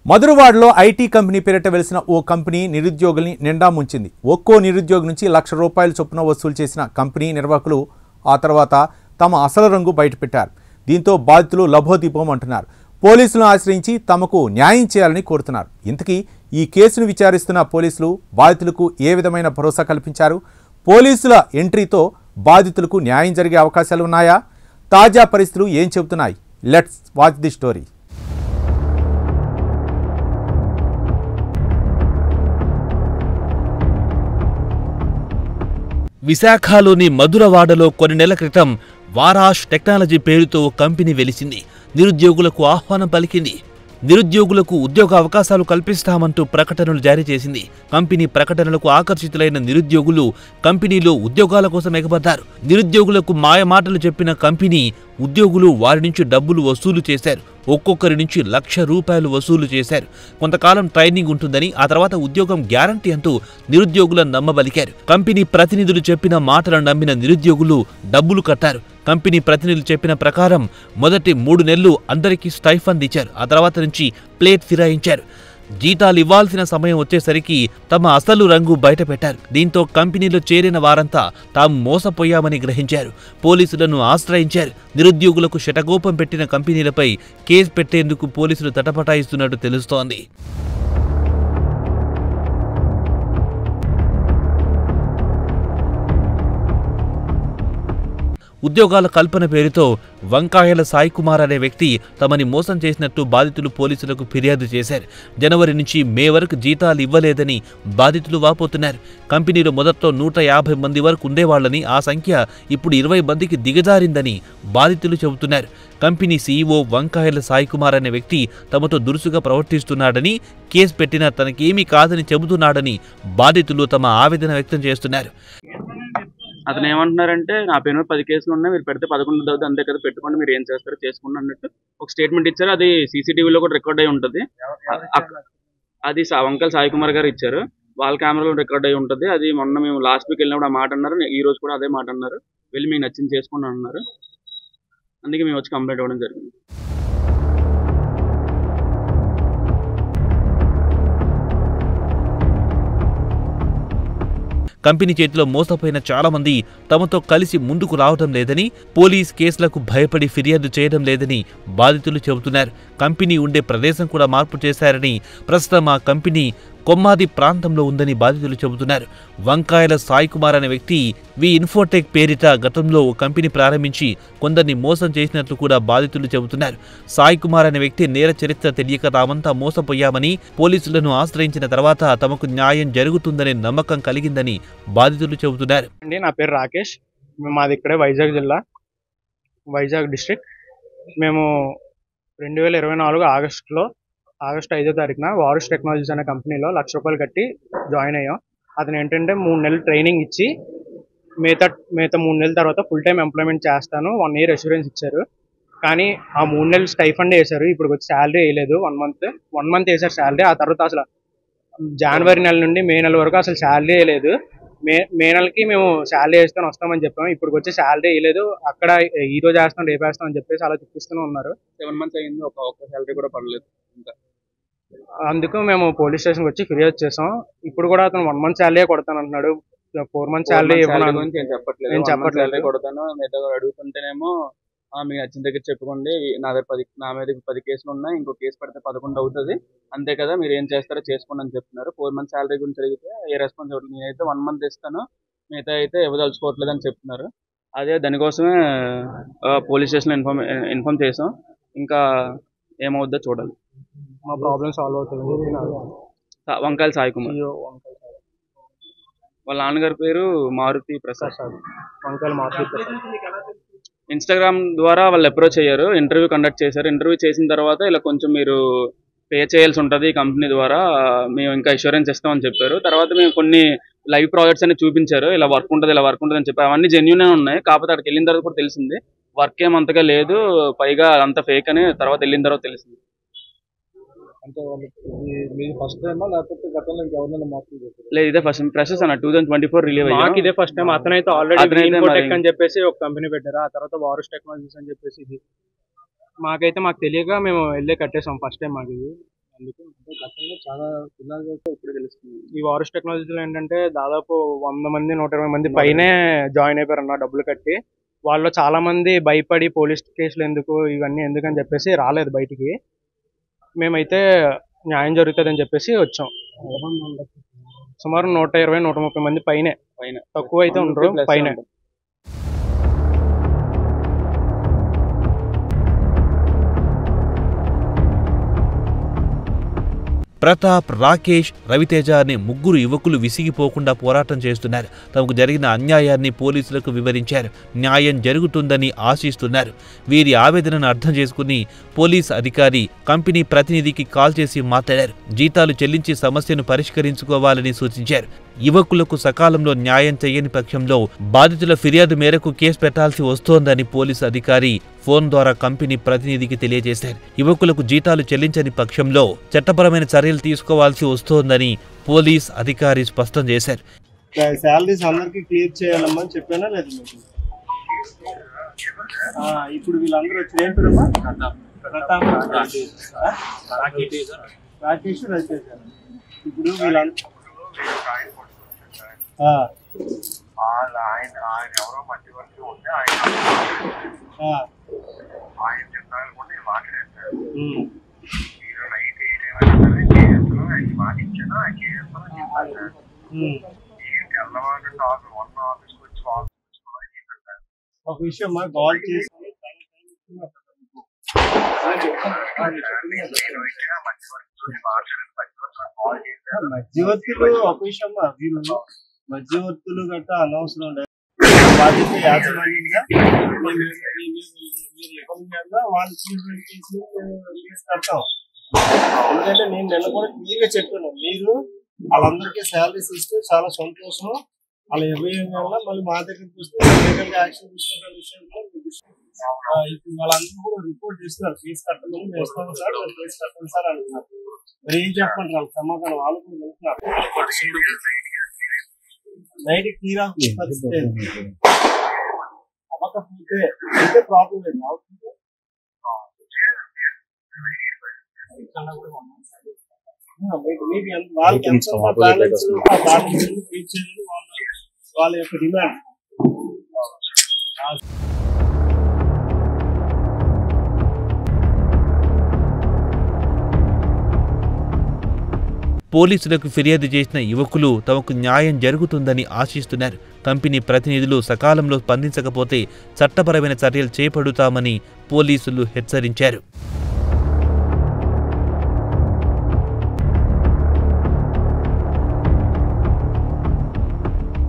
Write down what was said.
మధురవాడలో IT company పేరిట వెలిసిన ఓ company నిరుద్యోగుల్ని నిండా ముంచింది. ఒక్కో నిరుద్యోగి నుంచి ₹1,00,000 చొప్పున వసూలు చేసిన కంపెనీ నిర్వాహకులు ఆ తర్వాత తమ అసలు రంగు బయటపెట్టారు. దీంతో బాధితులు లబోదీపం అంటున్నారు. పోలీసులను ఆశ్రయించి తమకు న్యాయం చేయాలని కోరుతున్నారు. ఇంతకీ ఈ కేసును విచారిస్తున్న పోలీసులు బాధితులకు ఏ విధమైన భరోసా కల్పించారు? పోలీసుల ఎంట్రీతో బాధితులకు న్యాయం జరిగే అవకాశాలు ఉన్నాయా? తాజా పరిస్థితులు ఏం చెబుతున్నాయి? Let's watch the story. విశాఖలోని మధురవాడలో కొన్ని నెలల క్రితం వారాష్ టెక్నాలజీ పేరుతో కంపెనీ వెలిసింది. నిరుద్యోగులకు ఆహ్వానం పలికింది. నిరుద్యోగులకు ఉద్యోగ అవకాశాలు కల్పిస్తామంటూ ప్రకటనలు జారీ చేసింది. కంపెనీ ప్రకటనలకు ఆకర్షితులైన నిరుద్యోగులు కంపెనీలో ఉద్యోగాల కోసం ఎగబడ్డారు. నిరుద్యోగులకు మాయమాటలు చెప్పిన కంపెనీ ఉద్యోగులు వారి నుంచి డబ్బులు వసూలు చేశారు. ఒక్కొక్కరి నుంచి ₹1,00,000 వసూలు చేశారు. కొంతకాలం ట్రైనింగ్ ఉంటుందని, ఆ తర్వాత ఉద్యోగం గ్యారంటీ అంటూ నిరుద్యోగులను నమ్మబలికారు. కంపెనీ ప్రతినిధులు చెప్పిన మాటలను నమ్మిన నిరుద్యోగులు డబ్బులు కట్టారు. కంపెనీ ప్రతినిధులు చెప్పిన ప్రకారం మొదటి 3 నెలలు అందరికీ స్టైఫండ్ ఇచ్చారు. ఆ తర్వాత నుంచి ప్లేట్ ఫిరాయించారు. జీతాలు ఇవ్వాల్సిన సమయం వచ్చేసరికి తమ అసలు రంగు బయటపెట్టారు. దీంతో కంపెనీలో చేరిన వారంతా తాము మోసపోయామని గ్రహించారు. పోలీసులను ఆశ్రయించారు. నిరుద్యోగులకు శటగోపం పెట్టిన కంపెనీలపై కేసు పెట్టేందుకు పోలీసులు తటపటాయిస్తున్నట్టు తెలుస్తోంది. ఉద్యోగాల కల్పన పేరుతో వంకాయల సాయికుమార్ అనే వ్యక్తి తమని మోసం చేసినట్టు బాధితులు పోలీసులకు ఫిర్యాదు చేశారు. జనవరి నుంచి మే వరకు జీతాలు ఇవ్వలేదని బాధితులు వాపోతున్నారు. కంపెనీలో మొదట్లో 150 మంది వరకు ఉండేవాళ్లని, ఆ సంఖ్య ఇప్పుడు 20 మందికి దిగజారిందని బాధితులు చెబుతున్నారు. కంపెనీ సీఈఓ వంకాయల సాయికుమార్ అనే వ్యక్తి తమతో దురుసుగా ప్రవర్తిస్తున్నాడని, కేసు పెట్టినా తనకేమీ కాదని చెబుతున్నాడని బాధితులు తమ ఆవేదన వ్యక్తం చేస్తున్నారు. అతను ఏమంటున్నారంటే, నా పేరు 10 కేసులు ఉన్నాయి, మీరు పెడితే 11 అవుతుంది, అంతే కదా, పెట్టుకోండి, మీరు ఏం చేస్తారో చేసుకోండి అన్నట్టు ఒక స్టేట్మెంట్ ఇచ్చారు. అది సీసీటీవీలో కూడా రికార్డ్ అయి ఉంటుంది. అది వంకాయల సాయికుమార్ గారు ఇచ్చారు. వాళ్ళ కెమెరాలో రికార్డ్ అయి ఉంటుంది. అది మొన్న మేము లాస్ట్ వీక్ వెళ్ళినప్పుడు ఆ మాట అన్నారు. ఈ రోజు కూడా అదే మాట అన్నారు. వెళ్ళి మీకు నచ్చింది చేసుకోండి అన్నారు. అందుకే మేము వచ్చి కంప్లైంట్ ఇవ్వడం జరిగింది. కంపెనీ చేతిలో మోసపోయిన చాలా మంది తమతో కలిసి ముందుకు రావడం లేదని, పోలీస్ కేసులకు భయపడి ఫిర్యాదు చేయడం లేదని బాధితులు చెబుతున్నారు. కంపెనీ ఉండే ప్రదేశం కూడా మార్పు చేశారని, ప్రస్తుతం ఆ కంపెనీ కొమ్మాది ప్రాంతంలో ఉందని బాధితులు చెబుతున్నారు. వంకాయల సాయికుమార్ అనే వ్యక్తి వి ఇన్ఫోటెక్ పేరిట గతంలో ఓ కంపెనీ ప్రారంభించి కొందరిని మోసం చేసినట్లు కూడా బాధితులు చెబుతున్నారు. సాయికుమార్ అనే వ్యక్తి నేర చరిత్ర తెలియక తామంతా మోసపోయామని, పోలీసులను ఆశ్రయించిన తర్వాత తమకు న్యాయం జరుగుతుందనే నమ్మకం కలిగిందని బాధితులు చెబుతున్నారు. నా పేరు రాకేష్. మాది ఇక్కడే వైజాగ్ జిల్లా, వైజాగ్ డిస్ట్రిక్ట్. మేము 2024 ఆగస్టు 5వ తారీఖున వారుష్ టెక్నాలజీస్ అనే కంపెనీలో ₹1,00,000 కట్టి జాయిన్ అయ్యాం. అతను ఏంటంటే 3 నెలలు ట్రైనింగ్ ఇచ్చి మిగతా 3 నెలల తర్వాత ఫుల్ టైం ఎంప్లాయ్మెంట్ చేస్తాను, 1 ఇయర్ అష్యూరెన్స్ ఇచ్చారు. కానీ ఆ 3 నెలలు స్టైఫండ్ వేశారు. ఇప్పుడు వచ్చి శాలరీ వేయలేదు. 1 మంత్ వేశారు శాలరీ. ఆ తర్వాత అసలు జనవరి నెల నుండి మే నెల వరకు అసలు శాలరీ వేయలేదు. మే నెలకి మేము శాలరీ వేస్తాను వస్తామని చెప్పాము. ఇప్పుడు వచ్చి శాలరీ వేయలేదు. అక్కడ ఈ రోజు వేస్తాం రేపు వేస్తాం అని చెప్పేసి అలా చూపిస్తూనే ఉన్నారు. 7 months అయింది, ఒక్క శాలరీ కూడా పడలేదు. అందుకు మేము పోలీస్ స్టేషన్కి వచ్చి ఫిర్యాదు చేసాం. ఇప్పుడు కూడా అతను 1 మంత్ శాలరీ కొడతాను అంటున్నాడు. 4 months శాలరీ నేను చెప్పట్లేదు కొడతాను. మిగతా అడుగుతుంటేనేమో మీకు నచ్చిన దగ్గర చెప్పుకోండి, నా మీద 10 కేసులు ఉన్నాయి, ఇంకో కేసు పెడితే 11 అవుతుంది, అంతే కదా, మీరు ఏం చేస్తారో చేసుకోండి అని చెప్తున్నారు. 4 months శాలరీ గురించి అడిగితే ఏ రెస్పాన్సిబిలిటీ, నేనైతే 1 month ఇస్తాను, మిగతా అయితే ఇవ్వదలుచుకోవట్లేదు అని చెప్తున్నారు. అదే దానికోసమే పోలీస్ స్టేషన్లో ఇన్ఫార్మ్ చేసాం. ఇంకా ఏమవుద్దో చూడాలి. మా ప్రాబ్లమ్ సాల్వ్ అవుతుంది. వంకాయల సాయికుమార్, వాళ్ళ నాన్నగారి పేరు మారుతి ప్రసాద్. వంకాయల మారుతి ప్రసాద్. ఇన్స్టాగ్రామ్ ద్వారా వాళ్ళు అప్రోచ్ అయ్యారు, ఇంటర్వ్యూ కండక్ట్ చేశారు. ఇంటర్వ్యూ చేసిన తర్వాత ఇలా కొంచెం మీరు పే చేయాల్సి ఉంటుంది ఈ కంపెనీ ద్వారా, మేము ఇంకా ఇన్సూరెన్స్ ఇస్తామని చెప్పారు. తర్వాత మేము కొన్ని లైవ్ ప్రాజెక్ట్స్ అని చూపించారు, ఇలా వర్క్ ఉంటుంది అని చెప్పి. అవన్నీ జెన్యూనే ఉన్నాయి. కాకపోతే అక్కడికి వెళ్ళిన తర్వాత కూడా తెలిసింది వర్క్ ఏమంతగా లేదు, పైగా అంత ఫేక్ అని తర్వాత వెళ్ళిన తర్వాత తెలిసింది. లేదు, ఇదే ఫస్ట్ ఫ్రెషర్స్ అన్న 2024 రిలీవ్ అయ్యాం. ఇదే ఫస్ట్ టైం. అతనైతే ఆల్రెడీ ఇన్ఫోటెక్ అని చెప్పేసి ఒక కంపెనీ పెట్టారు. ఆ తర్వాత వారుష్ టెక్నాలజీస్ అని చెప్పేసి ఇది మాకు తెలియక మేము వెళ్ళి కట్టేసాం ఫస్ట్ టైం. మాకు ఇది అందుకు అంటే గతంలో చాలా పిల్లలు ఇప్పుడు తెలుస్తుంది. ఈ వారస్ టెక్నాలజీలో ఏంటంటే దాదాపు 100 మంది 120 మంది పైనే జాయిన్ అయిపోయారన్న డబ్బులు కట్టి. వాళ్ళు చాలా మంది భయపడి పోలీస్ కేసులు ఎందుకు ఇవన్నీ ఎందుకని చెప్పేసి రాలేదు బయటికి. మేమైతే న్యాయం జరుగుతుందని చెప్పేసి వచ్చాం. సుమారు 120-130 మంది పైన తక్కువ అయితే ఉండరు పైన. ప్రతాప్, రాకేష్, రవితేజ అనే ముగ్గురు యువకులు విసిగిపోకుండా పోరాటం చేస్తున్నారు. తమకు జరిగిన అన్యాయాన్ని పోలీసులకు వివరించారు. న్యాయం జరుగుతుందని ఆశిస్తున్నారు. వీరి ఆవేదనను అర్థం చేసుకుని పోలీస్ అధికారి కంపెనీ ప్రతినిధికి కాల్ చేసి మాట్లాడారు. జీతాలు చెల్లించి సమస్యను పరిష్కరించుకోవాలని సూచించారు. యువకులకు సకాలంలో న్యాయం చేయని పక్షంలో బాధితుల ఫిర్యాదు మేరకు కేసు పెట్టాల్సి వస్తోందని పోలీసు అధికారి ఫోన్ ద్వారా కంపెనీ ప్రతినిధికి తెలియజేశారు. యువకులకు జీతాలు చెల్లించని పక్షంలో చట్టపరమైన చర్యలు తీసుకోవాల్సి వస్తోందని పోలీస్ అధికారి స్పష్టం చేశారు. శాలరీస్ అందరికి క్లియర్ చేయాలమ్మని చెప్పానా లేదు మీకు? ఇప్పుడు వీళ్ళందరూ వచ్చి ఏం పేరమ్మా? రాకేష్, రవితేజ. ఇప్పుడు వీళ్ళందరూ ఆయన ఎవరో మధ్యవర్తి ఉంటే ఆయన చెప్పాలి కూడా నేను మాట్లాడేస్తాను. మీరు నైట్ ఏ టైం చేస్తాను ఆయన మాట ఇచ్చాను ఆయన చేస్తాను చెప్పాను సార్. తెల్లవారు ఆఫీస్కి వచ్చి ఒక విషయం కాల్ చేసి మధ్యవర్తులు ఒక విషయం వీళ్ళు మధ్యవర్తులు గట్టా అనవసరం లేదు. బాధ్యత యాజమాన్యంగా వాళ్ళు తీసుకెళ్తాం. ఎందుకంటే నేను నిన్న కూడా క్లియర్గా చెప్పాను, మీరు వాళ్ళందరికీ శాలరీస్ ఇస్తే చాలా సంతోషం. అలా ఇవ్వడం వల్ల మళ్ళీ మా దగ్గరికి వస్తే లీగల్ గా యాక్షన్ తీసుకునే విషయంలో ఇప్పుడు వాళ్ళందరూ కూడా రిపోర్ట్ చేస్తున్నారు. ఫీజు కట్టమని మేము ఇస్తాం సార్, ఫీజు కట్టండి సార్ అంటున్నారు. మరి ఏం చెప్పండి వాళ్ళకి సమాధానం? వాళ్ళు కూడా వెళ్తున్నారు. నైట్ క్లియర్ అవుతుంది పరిస్థితి. అవ్వకపోతే అయితే ప్రాబ్లం లేదు. అవుతుంది వాళ్ళకి ఎంత బ్యాలెన్స్ వాళ్ళ యొక్క డిమాండ్. పోలీసులకు ఫిర్యాదు చేసిన యువకులు తమకు న్యాయం జరుగుతుందని ఆశిస్తున్నారు. కంపెనీ ప్రతినిధులు సకాలంలో స్పందించకపోతే చట్టపరమైన చర్యలు చేపడతామని పోలీసులు హెచ్చరించారు.